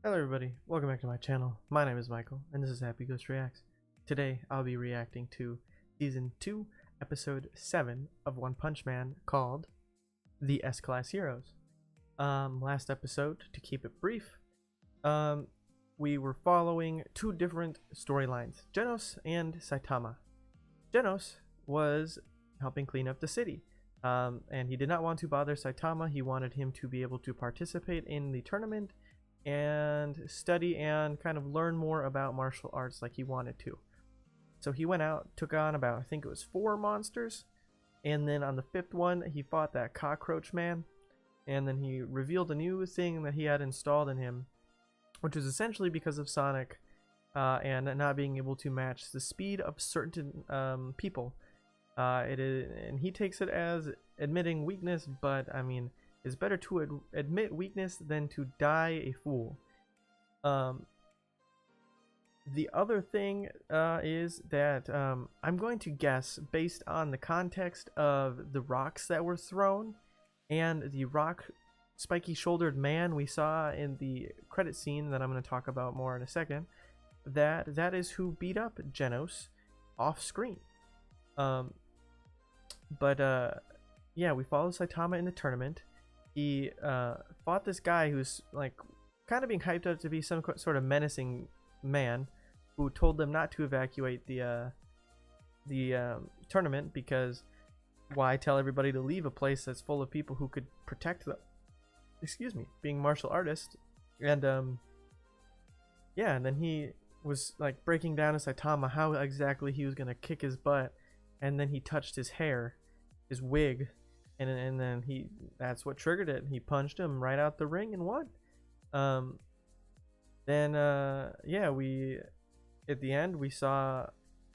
Hello everybody, welcome back to my channel. My name is Michael, and this is Happy Ghost Reacts. Today, I'll be reacting to Season 2, Episode 7 of One Punch Man called The S-Class Heroes. Last episode, to keep it brief, we were following two different storylines, Genos and Saitama. Genos was helping clean up the city, and he did not want to bother Saitama. He wanted him to be able to participate in the tournament and study and kind of learn more about martial arts like he wanted to. So he went out, took on about, I think it was 4 monsters, and then on the 5th one he fought that cockroach man, and then he revealed a new thing that he had installed in him, which was essentially because of Sonic and not being able to match the speed of certain people. And he takes it as admitting weakness, but I mean, it's better to admit weakness than to die a fool. The other thing is that I'm going to guess, based on the context of the rocks that were thrown and the rock spiky shouldered man we saw in the credit scene that I'm going to talk about more in a second, that is who beat up Genos off screen. Yeah, we follow Saitama in the tournament. He fought this guy who's like kind of being hyped up to be some sort of menacing man, who told them not to evacuate the tournament because why tell everybody to leave a place that's full of people who could protect them? Excuse me, being martial artists. And yeah, and then he was like breaking down to Saitama how exactly he was gonna kick his butt, and then he touched his hair, his wig. And then that's what triggered it. He punched him right out the ring and won. Yeah, at the end we saw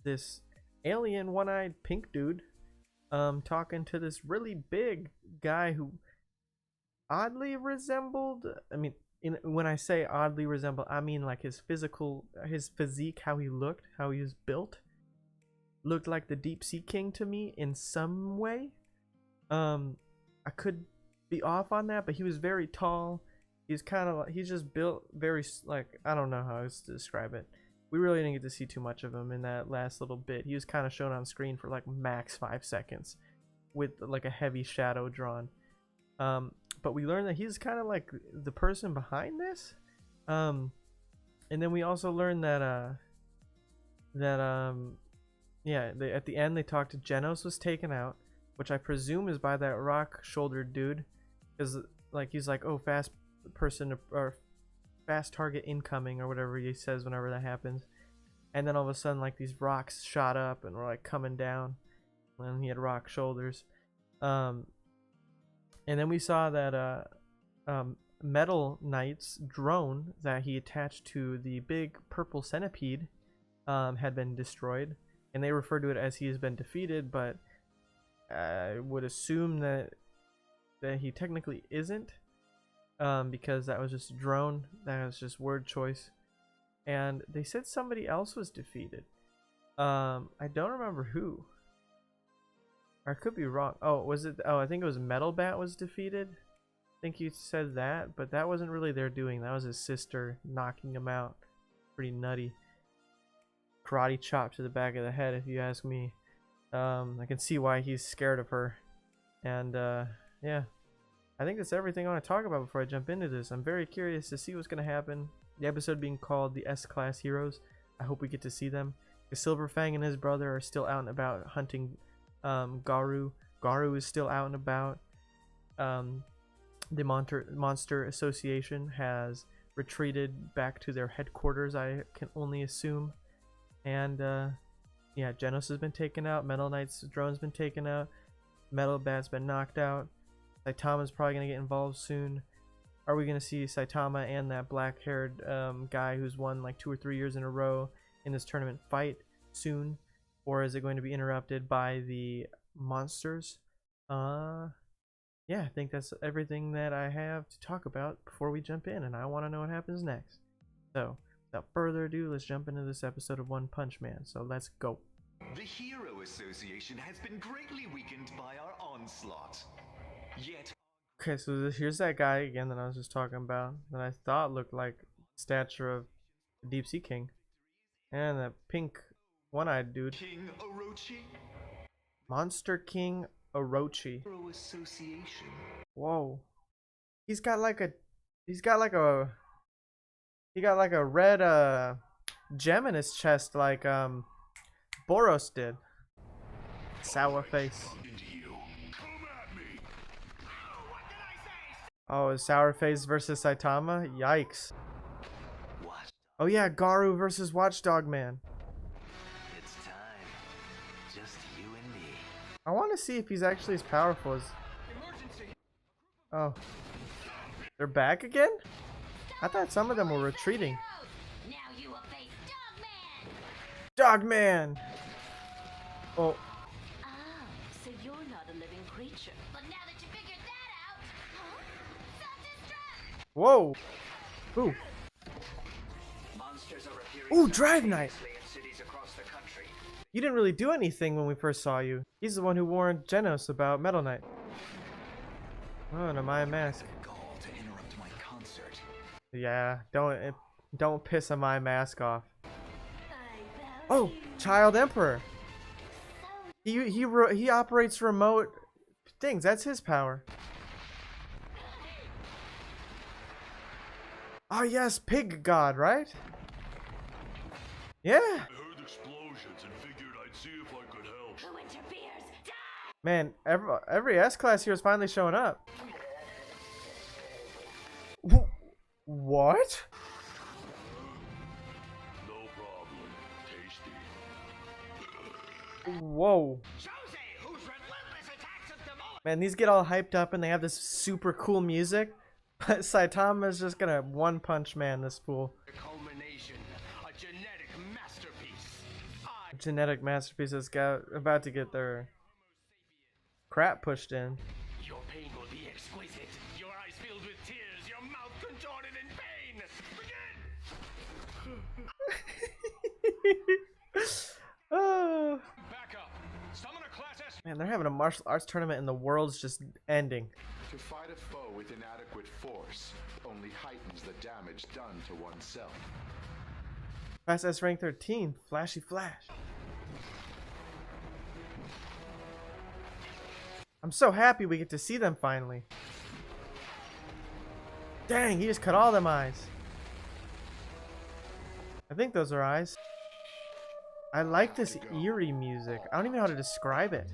this alien one-eyed pink dude talking to this really big guy who oddly resembled, I mean, when I say oddly resembled, I mean like his physique, how he looked, how he was built, looked like the Deep Sea King to me in some way. I could be off on that, but he was very tall. He's just built very, like, I don't know how else to describe it. We really didn't get to see too much of him in that last little bit. He was kind of shown on screen for like max 5 seconds with like a heavy shadow drawn. But we learned that he's kind of like the person behind this. And then we also learned that yeah, at the end they talked to Genos was taken out, which I presume is by that rock-shouldered dude, because like he's like, oh, fast person or fast target incoming or whatever he says whenever that happens, and then all of a sudden like these rocks shot up and were like coming down, and he had rock shoulders. And then we saw that Metal Knight's drone that he attached to the big purple centipede had been destroyed, and they refer to it as he has been defeated, but I would assume that he technically isn't, because that was just a drone. That was just word choice. And they said somebody else was defeated. I don't remember who. Or I could be wrong. Oh, was it? Oh, I think it was Metal Bat was defeated. I think he said that, but that wasn't really their doing. That was his sister knocking him out. Pretty nutty. Karate chop to the back of the head, if you ask me. I can see why he's scared of her. And yeah, I think that's everything I want to talk about before I jump into this. I'm very curious to see what's going to happen. The episode being called the S-Class Heroes. I hope we get to see them. The Silverfang and his brother are still out and about hunting Garu. Garu is still out and about. The Monster Association has retreated back to their headquarters, I can only assume. And yeah, Genos has been taken out. Metal Knight's drone's been taken out. Metal Bat's been knocked out. Saitama's probably going to get involved soon. Are we going to see Saitama and that black-haired guy who's won like 2 or 3 years in a row in this tournament fight soon? Or is it going to be interrupted by the monsters? Yeah, I think that's everything that I have to talk about before we jump in, and I want to know what happens next. So, without further ado, let's jump into this episode of One Punch Man. So let's go. The Hero Association has been greatly weakened by our onslaught. Yet... Okay, so here's that guy again that I was just talking about, that I thought looked like stature of the Deep Sea King. And that pink one-eyed dude. King Orochi? Monster King Orochi. Hero Association. Whoa. He got like a red gem in his chest like Boros did. Sour face. Oh, is Sour Face versus Saitama? Yikes. What? Oh yeah, Garu versus Watchdog Man. It's time. Just you and me. I want to see if he's actually as powerful as... Oh. They're back again? I thought some of them were retreating. Now you will face Dogman! Oh. Oh, so you're not a living creature. But now that you figured that out, self-destruct! Whoa! Ooh. Monsters are appearing Ooh, Drive Knight! in cities across the country. You didn't really do anything when we first saw you. He's the one who warned Genos about Metal Knight. Oh, and a Maya mask. Call to interrupt my concert. Yeah, don't piss a Maya mask off. Oh, Child Emperor. He operates remote things. That's his power. Oh yes, Pig God, right? Yeah. I heard explosions and figured I'd see if I could help. Who interferes? Die! Man, every S-Class here is finally showing up. What? No problem. Tasty. Whoa. Man, these get all hyped up and they have this super cool music. But Saitama's just gonna one-punch man this fool. Culmination, a genetic masterpiece. A genetic masterpiece is about to get their crap pushed in. Your pain will be exquisite. Your eyes filled with tears, your mouth contorted in pain. Begin! Oh. Back up. Summon a class S. Man, they're having a martial arts tournament and the world's just ending. To fight a foe with inadequate force only heightens the damage done to oneself. Class S rank 13, Flashy Flash. I'm so happy we get to see them finally. Dang, he just cut all them eyes. I think those are eyes. I like this eerie music. I don't even know how to describe it.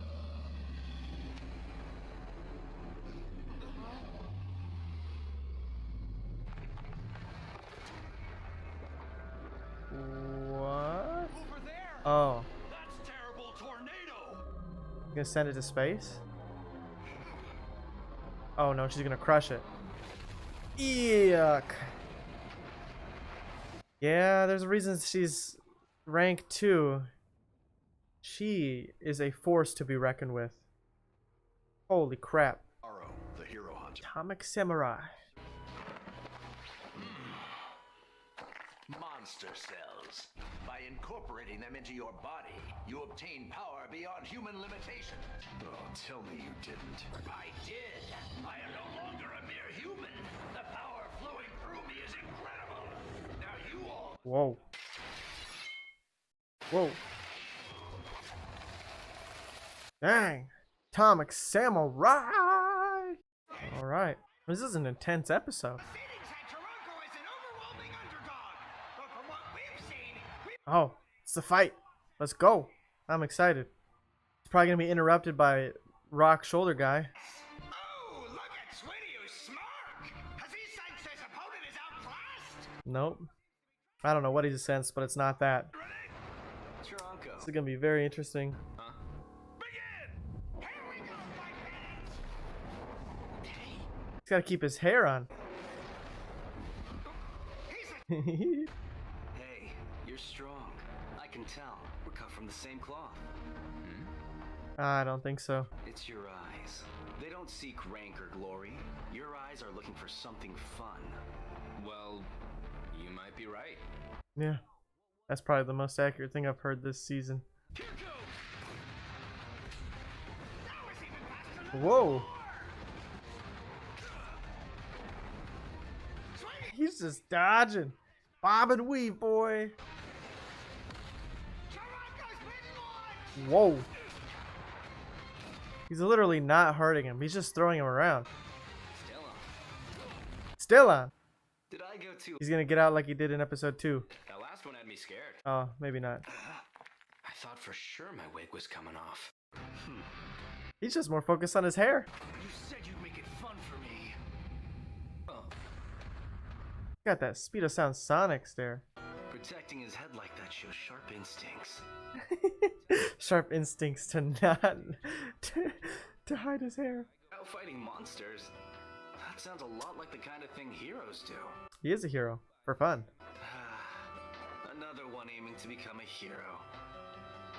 What? Over there. Oh, That's terrible tornado. you gonna send it to space? Oh no, she's gonna crush it. Yuck. Yeah, there's a reason she's rank 2. She is a force to be reckoned with. Holy crap. Aro, the hero hunter. Atomic Samurai. Monster cells. By incorporating them into your body, you obtain power beyond human limitation. Oh, tell me you didn't. I did. I am no longer a mere human. The power flowing through me is incredible. Now you all... Whoa. Whoa. Dang. Atomic Samurai. Alright. This is an intense episode. Oh, it's the fight. Let's go. I'm excited. It's probably going to be interrupted by Rock Shoulder Guy. Oh, look at Suiryu smirk. Has he sensed his opponent is outclassed? Nope. I don't know what he's sensed, but it's not that. Tronco. This is going to be very interesting. Begin. Here we go, my friends. He's got to keep his hair on. He's a Hey, you're strong. I can tell. We're cut from the same cloth. I don't think so. It's your eyes. They don't seek rank or glory. Your eyes are looking for something fun. Well, you might be right. Yeah. That's probably the most accurate thing I've heard this season. here goes. That was even faster than Whoa. Suiryu. He's just dodging. Bob and weave, boy. Toronto's been launched! Whoa. He's literally not hurting him. He's just throwing him around. Still on. Still on. Did I go too? He's gonna get out like he did in episode 2. That last one had me scared. Oh, maybe not. I thought for sure my wig was coming off. He's just more focused on his hair. You said you'd make it fun for me. Oh, Got that speed of sound Sonic stare. protecting his head like that shows sharp instincts. Sharp instincts to not to hide his hair. Out fighting monsters. That sounds a lot like the kind of thing heroes do. He is a hero for fun. Another one aiming to become a hero.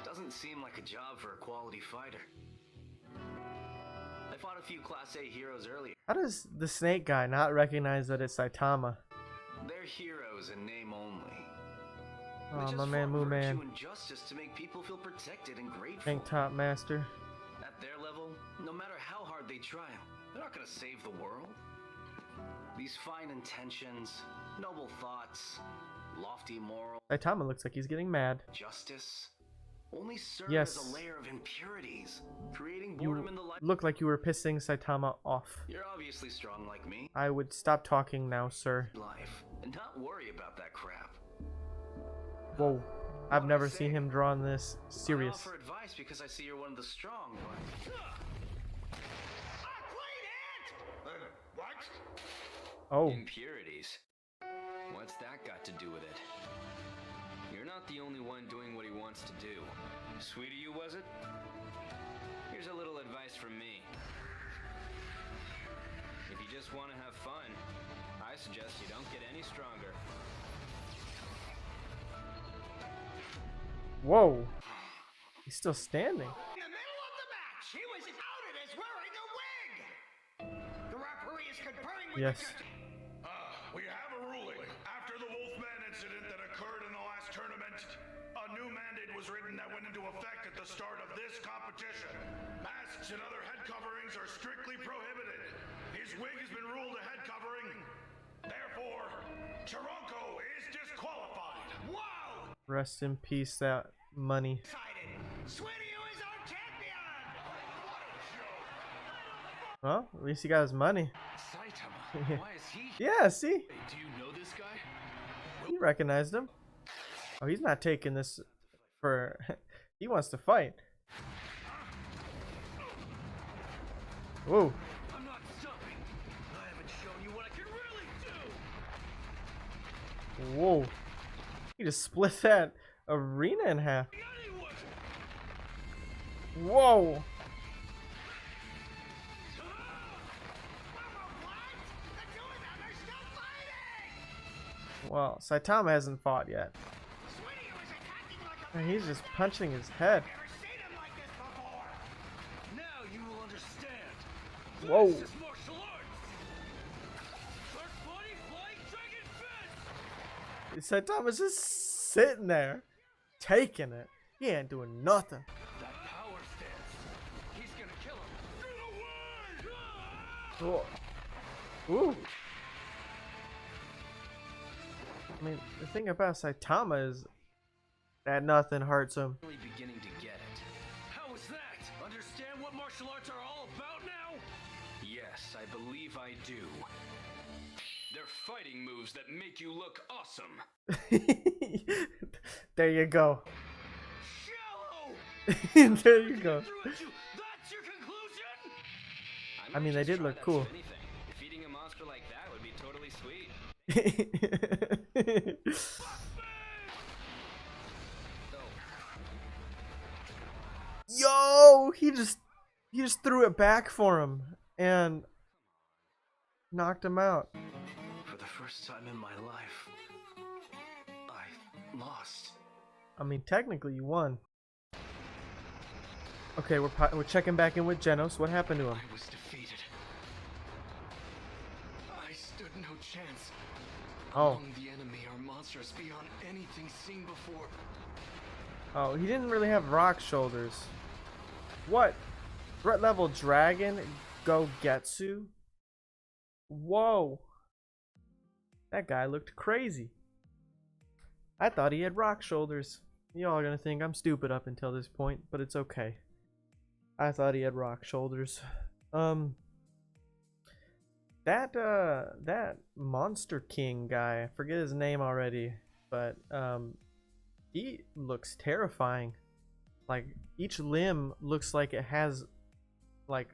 Doesn't seem like a job for a quality fighter. I fought a few Class A heroes earlier. How does the snake guy not recognize that it's Saitama? They're heroes in name only. They Oh, just my man, fought Moo virtue Man. and justice to make people feel protected and grateful. Tank top master. At their level, no matter how hard they try, they're not gonna save the world. These fine intentions, noble thoughts, lofty morals, Saitama looks like he's getting mad. justice, only serve Yes. as a layer of impurities, creating boredom in the You life. look like you were pissing Saitama off. You're obviously strong like me. I would stop talking now, sir. Life, and not worry about that crap. Whoa. I've never seen him draw on this I serious. offer advice because I see you're one of the strong, but A clean hit! What? Oh, impurities. What's that got to do with it? You're not the only one doing what he wants to do. Suiryu, was it? Here's a little advice from me. If you just want to have fun, I suggest you don't get any stronger. whoa. He's still standing. In the middle of the match, he was outed as wearing a wig! The referee is conferring with Yes. We have a ruling. After the Wolfman incident that occurred in the last tournament, a new mandate was written that went into effect at the start of this competition. Masks and other head coverings are strictly prohibited. His wig has been ruled a head covering. Therefore, Chironko is disqualified. Wow! Rest in peace, that money. Excited! Suiryu is our champion! Well, at least he got his money. Saitama, why is he? Yeah, see? Do you know this guy? He recognized him. Oh, he's not taking this for... He wants to fight. Whoa. I'm not stopping. I haven't shown you what I can really do. Whoa. He just split that arena in half. Anyway, Whoa. What? The two of them are still fighting! Well, Saitama hasn't fought yet. Suiryu is attacking like a... And he's just punching his head. Never seen him like this before! now you will understand. Whoa. This is martial arts. First body flying dragon fist. Saitama's just sitting there, taking it. He ain't doing nothing. That power stance. He's gonna kill him. Get away! Whoa. Ooh. I mean, the thing about Saitama is that nothing hurts him. Only beginning to get it. How is that? Understand what martial arts are all about now? Yes, I believe I do. They're fighting moves that make you look awesome. There you go. Shallow! There you go. Threw at you. That's your conclusion? I mean, they might did just look try that cool. for anything. Defeating a monster like that would be totally sweet. Yo, he just threw it back for him and knocked him out. For the first time in my life, I lost. I mean, technically you won. Okay, we're checking back in with Genos. What happened to him? I was defeated. I stood no chance. Oh, Among the enemy are monsters beyond anything seen before. oh, he didn't really have rock shoulders. What? Threat level dragon Whoa. That guy looked crazy. I thought he had rock shoulders. Y'all are gonna think I'm stupid up until this point, but it's okay. I thought he had rock shoulders. That Monster King guy, I forget his name already, but he looks terrifying. Like each limb looks like it has like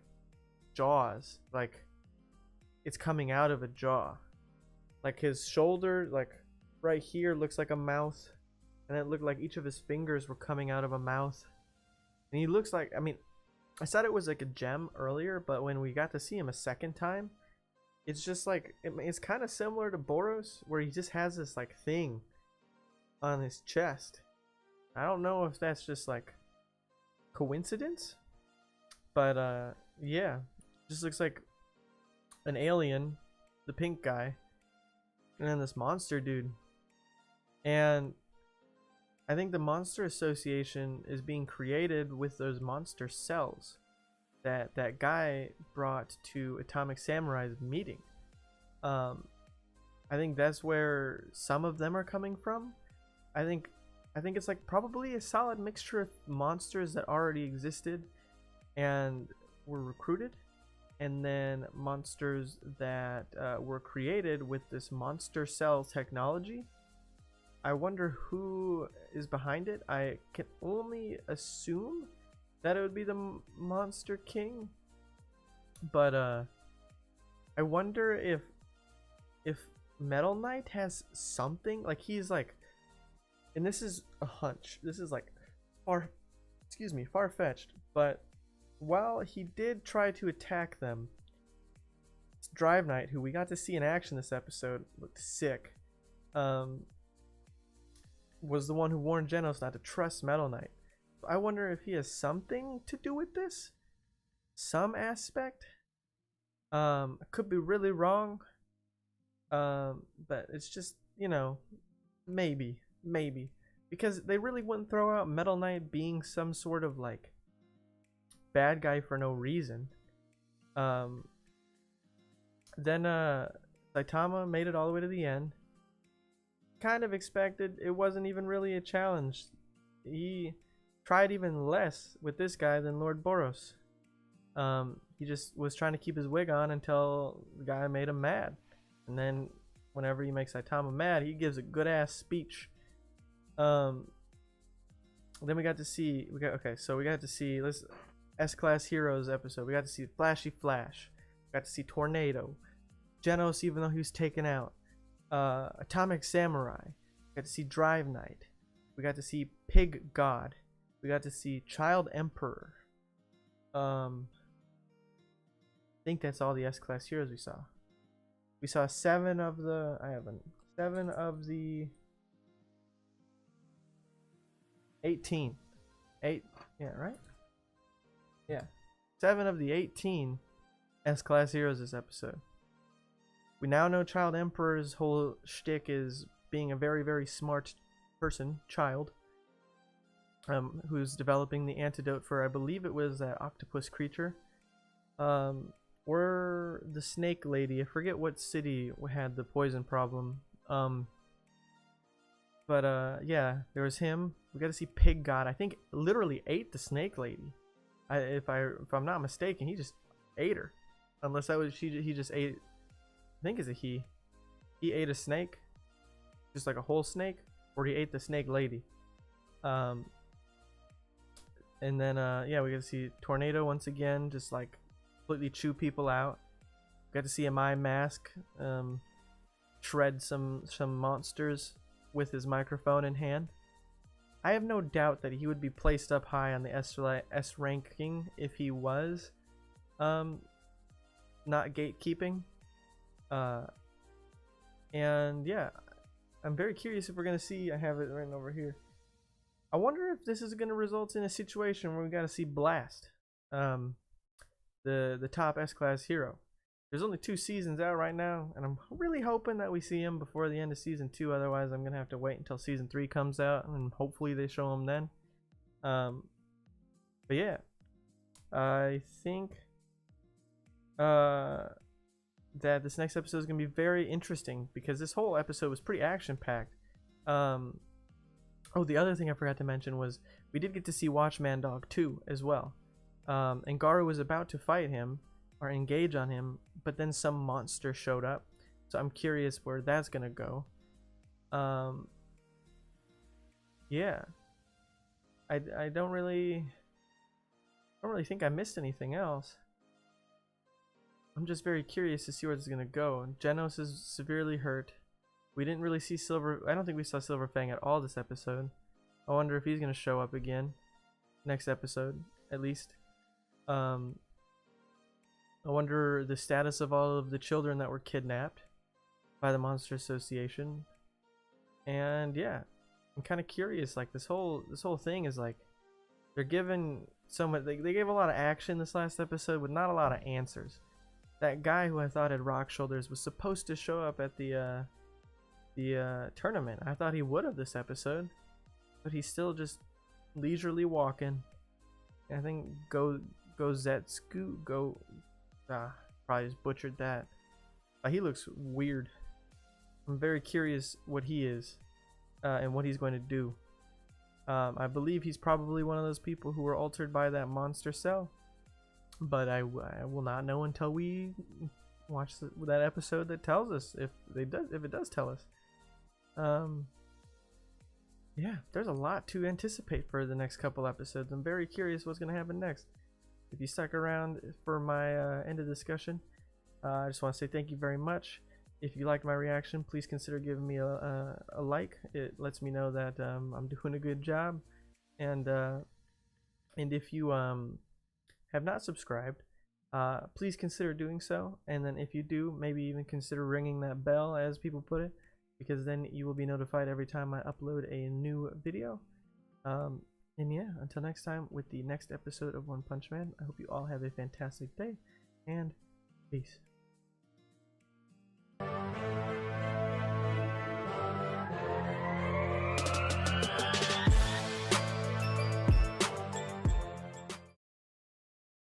jaws, like it's coming out of a jaw. Like his shoulder, like right here, looks like a mouth, and it looked like each of his fingers were coming out of a mouth. And he looks like, I mean, I thought it was like a gem earlier, but when we got to see him a second time, it's just like, it's kind of similar to Boros, where he just has this like thing on his chest. I don't know if that's just like coincidence, but yeah, just looks like an alien, the pink guy, and then this monster dude. And I think the Monster Association is being created with those monster cells that guy brought to Atomic Samurai's meeting. I think that's where some of them are coming from. I think it's like probably a solid mixture of monsters that already existed and were recruited, and then monsters that were created with this monster cell technology. I wonder who is behind it. I can only assume that it would be the Monster King, but I wonder if Metal Knight has something, like he's like, and this is a hunch, this is like far-fetched, but while he did try to attack them, Drive Knight, who we got to see in action this episode, looked sick, was the one who warned Genos not to trust Metal Knight. I wonder if he has something to do with this, some aspect. I could be really wrong, but it's just, you know, maybe, because they really wouldn't throw out Metal Knight being some sort of like bad guy for no reason. Then Saitama made it all the way to the end. Kind of expected. It wasn't even really a challenge. He tried even less with this guy than Lord Boros. He just was trying to keep his wig on until the guy made him mad, and then whenever he makes Saitama mad, he gives a good ass speech. Then we got to see this S-Class Heroes episode. We got to see Flashy Flash. We got to see Tornado, Genos, even though he was taken out. Atomic Samurai. We got to see Drive Knight. We got to see Pig God. We got to see Child Emperor. I think that's all the S-Class Heroes we saw. We saw 7 of the 18. 8, yeah, right? Yeah. 7 of the 18 S-Class Heroes this episode. We now know Child Emperor's whole shtick is being a very, very smart person, child, who's developing the antidote for, I believe it was that octopus creature, or the snake lady. I forget what city had the poison problem. But yeah, there was him. We got to see Pig God. I think literally ate the snake lady. If I'm not mistaken, he just ate her. Unless that was he just ate. I think it's a he. He ate a snake, just like a whole snake, or he ate the snake lady. And then yeah, we got to see Tornado once again, just like completely chew people out. Got to see a mime mask shred some monsters with his microphone in hand. I have no doubt that he would be placed up high on the S ranking if he was not gatekeeping. And yeah, I'm very curious if we're gonna see. I have it written over here. I wonder if this is gonna result in a situation where we gotta see Blast, the top S-Class hero. There's only 2 seasons out right now, and I'm really hoping that we see him before the end of season 2. Otherwise, I'm gonna have to wait until season 3 comes out, and hopefully they show him then. But yeah, I think that this next episode is gonna be very interesting because this whole episode was pretty action-packed. Oh, the other thing I forgot to mention was we did get to see Watchman Dog 2 as well. And Garu was about to fight him or engage on him, but then some monster showed up. So I'm curious where that's gonna go. Yeah. I don't really think I missed anything else. I'm just very curious to see where this is gonna go. Genos is severely hurt. We didn't really see I don't think we saw Silver Fang at all this episode. I wonder if he's gonna show up again next episode, at least. I wonder the status of all of the children that were kidnapped by the Monster Association. And yeah, I'm kind of curious. Like this whole thing is like they're given so much. They gave a lot of action this last episode with not a lot of answers. That guy who I thought had rock shoulders was supposed to show up at the tournament. I thought he would have this episode, but he's still just leisurely walking. I think probably just butchered that. He looks weird. I'm very curious what he is and what he's going to do. I believe he's probably one of those people who were altered by that monster cell, but I will not know until we watch that episode that tells us if it does tell us. Yeah, there's a lot to anticipate for the next couple episodes. I'm very curious what's going to happen next. If you stuck around for my end of discussion, I just want to say thank you very much. If you liked my reaction, please consider giving me a like. It lets me know that I'm doing a good job. And if you have not subscribed, please consider doing so. And then if you do, maybe even consider ringing that bell, as people put it, because then you will be notified every time I upload a new video. And yeah, until next time with the next episode of One Punch Man, I hope you all have a fantastic day, and peace.